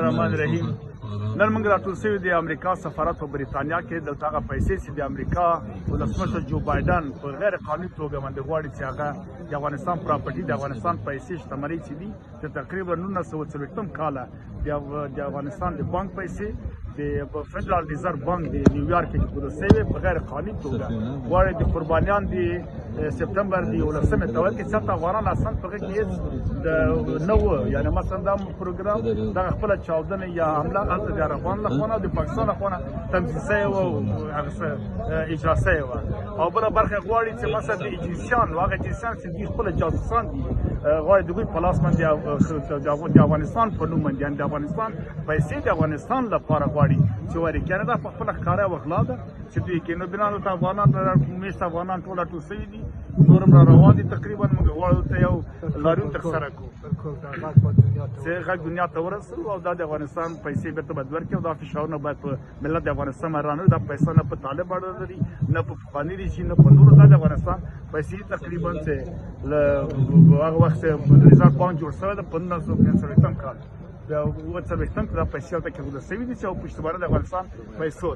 الرحمن الرحیم نن موږ راټول سوي د امریکا سفارت په بریتانیا کې دلته هغه پیسې چې د امریکا ولسمشر جو بایدن په غیر قانوني توګه باندې غواړي چې هغه د افغانستان پراپرټي د افغانستان پیسې شتمنۍ چې دي چې تقریبا 1940 کاله د افغانستان د بانک پیسې د فدرال ریزرو بانک د نیویارک کې ګذر شوی په غیر قانوني توګه غواړي د قربانیان د سپتمبر د 11 ته ورکړي چې افغانان اصلا په کې هیڅ نه و یعنی مثلا دا پروګرام دا خپل چاودنه یا حمله هلته د افغان لخوا د پاکستان لخوا تنظیم شوی و او اجرا شوی و او بله برخه غواړي چې مثلا د ایجنسیان هغه ایجنسیان چې دوی خپل جاسوسان دي غواړي د دوی په لاس باندې د افغانستان په نوم باندې د افغانستان پیسې د افغانستان لپاره غواړي چې وایي کاناډا په خپله ښکاره وغلا ده چې دوی کې نو بنا ته افغانان میشته افغانان ټول راټول شوي دي نور هم را روان دي تقریبا موږ غواړو ته یو لاریون ترسره کړو چې غږ دنیا ته ورسوو او دا د افغانستان پیسې بېرته باید ورکړي او دا فشارونه باید په ملت د افغانستان باندې رانه دا پیسې نه په طالب اړه لري نه په پخواني رژیم نه په نورو دا د افغانستان پیسې تقریبا چې له هغه وخت ریزرو بانک جوړ شوی ده په 1945 کال د 1940 کې دا پیسې هلته کې ګذر شوي دي چې او پشتوانه د افغانستان پیسو